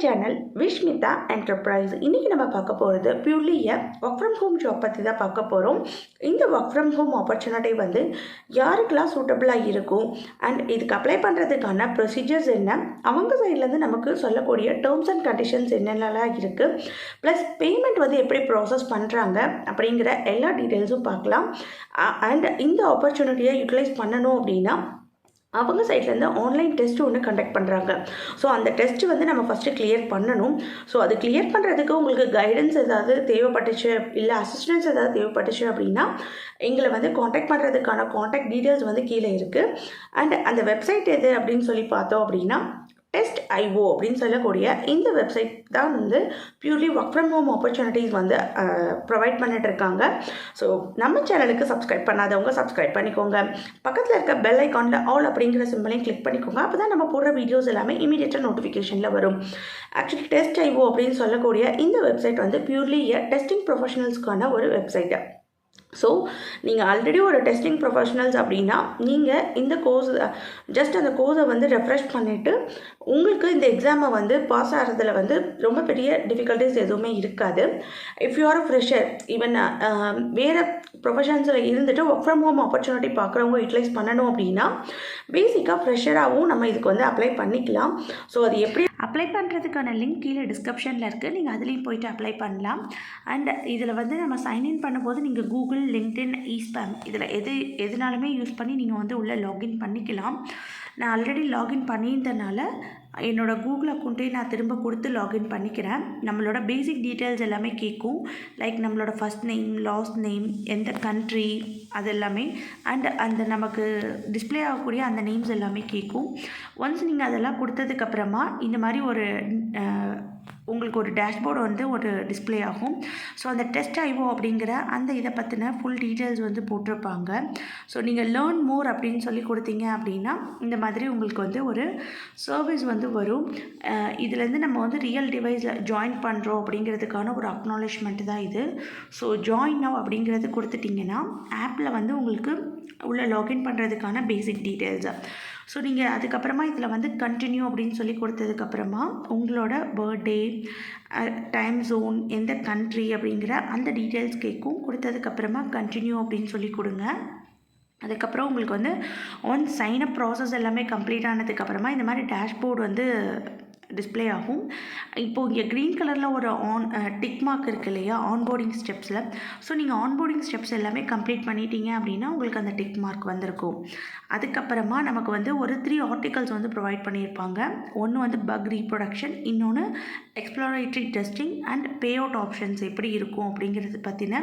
Channel Vishmitha enterprise. இன்றைக்கி நம்ம பார்க்க போகிறது purely work from home job பற்றி தான் பார்க்க போகிறோம். இந்த ஒர்க் ஃப்ரம் ஹோம் ஆப்பர்ச்சுனிட்டி வந்து யாருக்கெல்லாம் சூட்டபிளாக இருக்கும் அண்ட் இதுக்கு அப்ளை பண்ணுறதுக்கான ப்ரொசீஜர்ஸ் என்ன, அவங்க சைட்லேருந்து நமக்கு சொல்லக்கூடிய டேர்ம்ஸ் அண்ட் கண்டிஷன்ஸ் என்னென்னலாம் இருக்குது, ப்ளஸ் பேமெண்ட் வந்து எப்படி ப்ராசஸ் பண்ணுறாங்க அப்படிங்கிற எல்லா டீட்டெயில்ஸும் பார்க்கலாம். அண்ட் இந்த ஆப்பர்ச்சுனிட்டியை யூட்டிலைஸ் பண்ணணும் அப்படின்னா அவங்க சைட்லேருந்து ஆன்லைன் டெஸ்ட் ஒன்று கண்டக்ட் பண்ணுறாங்க. ஸோ அந்த டெஸ்ட்டு வந்து நம்ம ஃபஸ்ட்டு கிளியர் பண்ணணும். ஸோ அது கிளியர் பண்ணுறதுக்கு உங்களுக்கு கைடன்ஸ் ஏதாவது தேவைப்பட்டுச்சு, இல்லை அசிஸ்டன்ஸ் ஏதாவது தேவைப்பட்டுச்சு அப்படின்னா எங்களை வந்து காண்டாக்ட் பண்ணுறதுக்கான காண்டாக்ட் டீட்டெயில்ஸ் வந்து கீழே இருக்குது. அண்ட் அந்த வெப்சைட் எது அப்படின்னு சொல்லி பார்த்தோம் அப்படின்னா Test.io அப்படின்னு சொல்லக்கூடிய இந்த வெப்சைட் தான் வந்து purely work from home opportunities வந்து ப்ரொவைட் பண்ணிட்டு இருக்காங்க. ஸோ நம்ம சேனலுக்கு சப்ஸ்கிரைப் பண்ணாதவங்க சப்ஸ்கிரைப் பண்ணிக்கோங்க. பக்கத்தில் இருக்க பெல் ஐக்கானில் ஆல் அப்படிங்கிற சிம்பிளையும் கிளிக் பண்ணிக்கோங்க. அப்போ தான் நம்ம போடுற வீடியோஸ் எல்லாமே இமீடியட்டாக நோட்டிஃபிகேஷனில் வரும். ஆக்சுவலி Test.io அப்படின்னு சொல்லக்கூடிய இந்த வெப்சைட் வந்து பியூர்லி டெஸ்டிங் ப்ரொஃபஷனல்ஸ்க்கான ஒரு வெப்சைட்டு. ஸோ நீங்கள் ஆல்ரெடி ஒரு டெஸ்டிங் ப்ரொஃபஷனல்ஸ் அப்படின்னா நீங்கள் இந்த கோர்ஸ் ஜஸ்ட் அந்த கோர்ஸை வந்து ரெஃப்ரெஷ் பண்ணிவிட்டு உங்களுக்கு இந்த எக்ஸாமை வந்து பாஸ் ஆகிறதுல வந்து ரொம்ப பெரிய டிஃபிகல்ட்டிஸ் எதுவுமே இருக்காது. If you are a fresher, even வேறு ப்ரொஃபஷன்ஸில் இருந்துட்டு ஒர்க் ஃப்ரம் ஹோம் ஆப்பர்ச்சுனிட்டி பார்க்குறவங்க யூட்டிலைஸ் பண்ணணும் அப்படின்னா பேசிக்காக ஃப்ரெஷராகவும் நம்ம இதுக்கு வந்து அப்ளை பண்ணிக்கலாம். ஸோ அது எப்படி அப்ளை பண்ணுறதுக்கான லிங்க் கீழே டிஸ்கிரிப்ஷனில் இருக்குது, நீங்கள் அதுலேயும் போய்ட்டு அப்ளை பண்ணலாம். அண்ட் இதில் வந்து நம்ம சைன்இன் பண்ணும்போது நீங்கள் கூகுள், லிங்க்டின், இஸ்பேம் இதில் எதுனாலுமே யூஸ் பண்ணி நீங்கள் வந்து உள்ளே லாகின் பண்ணிக்கலாம். நான் ஆல்ரெடி லாகின் பண்ணியிருந்தனால என்னோடய கூகுள் அக்கௌண்ட்டே நான் திரும்ப கொடுத்து லாகின் பண்ணிக்கிறேன். நம்மளோட பேசிக் டீட்டெயில்ஸ் எல்லாமே கேட்கும், லைக் நம்மளோட ஃபஸ்ட் நேம், லாஸ்ட் நேம், எந்த கண்ட்ரி, அது எல்லாமே. அண்ட் அந்த நமக்கு டிஸ்பிளே ஆகக்கூடிய அந்த நேம்ஸ் எல்லாமே கேட்கும். ஒன்ஸ் நீங்கள் அதெல்லாம் கொடுத்ததுக்கப்புறமா இந்த மாதிரி ஒரு உங்களுக்கு ஒரு டேஷ்போர்டு வந்து ஒரு டிஸ்பிளே ஆகும். ஸோ அந்த Test.io அப்படிங்கிற அந்த இதை பற்றின ஃபுல் டீட்டெயில்ஸ் வந்து போட்டிருப்பாங்க. ஸோ நீங்கள் லேர்ன் மோர் அப்படின்னு சொல்லி கொடுத்தீங்க அப்படின்னா இந்த மாதிரி உங்களுக்கு வந்து ஒரு சர்வீஸ் வந்து வரும். இதுலேருந்து நம்ம வந்து ரியல் டிவைஸில் ஜாயின் பண்ணுறோம் அப்படிங்கிறதுக்கான ஒரு அக்னாலேஜ்மெண்ட் தான் இது. ஸோ ஜாயின் நவ் அப்படிங்கிறது கொடுத்துட்டிங்கன்னா ஆப்பில் வந்து உங்களுக்கு உள்ளே லாகின் பண்ணுறதுக்கான பேசிக் டீட்டெயில்ஸு. ஸோ நீங்கள் அதுக்கப்புறமா இதில் வந்து கண்டினியூ அப்படின்னு சொல்லி கொடுத்ததுக்கப்புறமா உங்களோட பர்த்டே, டைம் ஜோன், எந்த கண்ட்ரி அப்படிங்கிற அந்த டீட்டெயில்ஸ் கேட்கும். கொடுத்ததுக்கப்புறமா கண்டினியூ அப்படின்னு சொல்லி கொடுங்க. அதுக்கப்புறம் உங்களுக்கு வந்து சைன் அப் ப்ராசஸ் எல்லாமே கம்ப்ளீட் ஆனதுக்கப்புறமா இந்த மாதிரி டேஷ்போர்டு வந்து டிஸ்பிளே ஆகும். இப்போது இங்கே க்ரீன் கலரில் ஒரு டிக் மார்க் இருக்குது இல்லையா, ஆன்போர்டிங் ஸ்டெப்ஸில். ஸோ நீங்கள் ஆன்போர்டிங் ஸ்டெப்ஸ் எல்லாமே கம்ப்ளீட் பண்ணிட்டீங்க அப்படின்னா உங்களுக்கு அந்த டிக் மார்க் வந்திருக்கும். அதுக்கப்புறமா நமக்கு வந்து ஒரு 3 ஆர்டிகல்ஸ் வந்து ப்ரொவைட் பண்ணியிருப்பாங்க. ஒன்று வந்து பக் ரீப்ரொடக்ஷன், இன்னொன்று exploratory testing and pay out options எப்படி இருக்கும் அப்படிங்கிறது பற்றின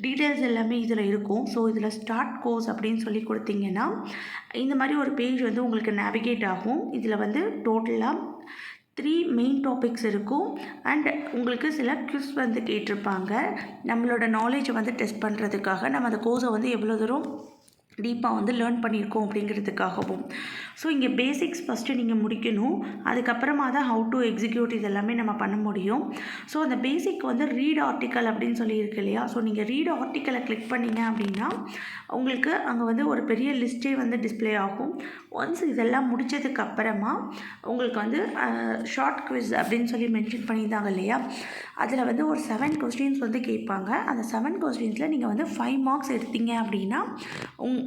டீட்டெயில்ஸ் எல்லாமே இதில் இருக்கும். ஸோ இதில் ஸ்டார்ட் கோர்ஸ் அப்படின்னு சொல்லி கொடுத்தீங்கன்னா இந்த மாதிரி ஒரு பேஜ் வந்து உங்களுக்கு நேவிகேட் ஆகும். இதில் வந்து டோட்டலாக 3 மெயின் டாபிக்ஸ் இருக்கும். அண்ட் உங்களுக்கு சில குவிஸ் வந்து கேட்டிருப்பாங்க நம்மளோட நாலேஜை வந்து டெஸ்ட் பண்ணுறதுக்காக, நம்ம அந்த கோர்ஸை வந்து எவ்வளோ தூரம் டீப்பாக வந்து லேர்ன் பண்ணியிருக்கோம் அப்படிங்கிறதுக்காகவும். ஸோ இங்கே பேசிக்ஸ் ஃபஸ்ட்டு நீங்கள் முடிக்கணும். அதுக்கப்புறமா தான் ஹவு டு எக்ஸிக்யூட் இதெல்லாமே நம்ம பண்ண முடியும். ஸோ அந்த பேசிக் வந்து ரீட் ஆர்டிக்கல் அப்படின்னு சொல்லி இருக்கு இல்லையா. ஸோ நீங்கள் ரீட் ஆர்டிக்கலை கிளிக் பண்ணிங்க அப்படின்னா உங்களுக்கு அங்கே வந்து ஒரு பெரிய லிஸ்ட்டே வந்து டிஸ்பிளே ஆகும். ஒன்ஸ் இதெல்லாம் முடித்ததுக்கப்புறமா உங்களுக்கு வந்து ஷார்ட் குவிஸ் அப்படின்னு சொல்லி மென்ஷன் பண்ணியிருந்தாங்க இல்லையா, அதில் வந்து ஒரு 7 கொஸ்டின்ஸ் வந்து கேட்பாங்க. அந்த 7 கொஸ்டின்ஸில் நீங்கள் வந்து 5 மார்க்ஸ் எடுத்தீங்க அப்படின்னா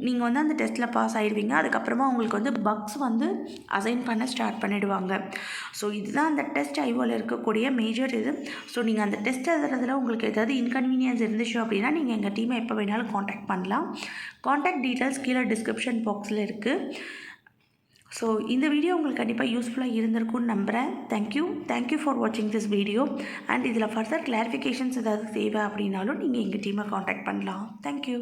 நீங்கள் வந்து அந்த டெஸ்ட்டில் பாஸ் ஆகிடுவீங்க. அதுக்கப்புறமா உங்களுக்கு வந்து பக்ஸ் வந்து அசைன் பண்ண ஸ்டார்ட் பண்ணிவிடுவாங்க. ஸோ இதுதான் அந்த Test.ioவில் இருக்கக்கூடிய மேஜர் இது. ஸோ நீங்கள் அந்த டெஸ்ட் எழுதுறதுல உங்களுக்கு ஏதாவது இன்கன்வீனியன்ஸ் இருந்துச்சு அப்படின்னா நீங்கள் எங்கள் டீமை எப்போ வேணாலும் காண்டாக்ட் பண்ணலாம். காண்டாக்ட் டீட்டெயில்ஸ் கீழே டிஸ்கிரிப்ஷன் பாக்ஸில் இருக்குது. ஸோ இந்த வீடியோ உங்களுக்கு கண்டிப்பாக யூஸ்ஃபுல்லாக இருந்திருக்கும்னு நம்புகிறேன். தேங்க்யூ ஃபார் வாட்சிங் திஸ் வீடியோ. அண்ட் இதில் ஃபர்தர் கிளாரிஃபிகேஷன்ஸ் ஏதாவது தேவை அப்படின்னாலும் நீங்கள் எங்கள் டீமை காண்டாக்ட் பண்ணலாம். தேங்க்யூ.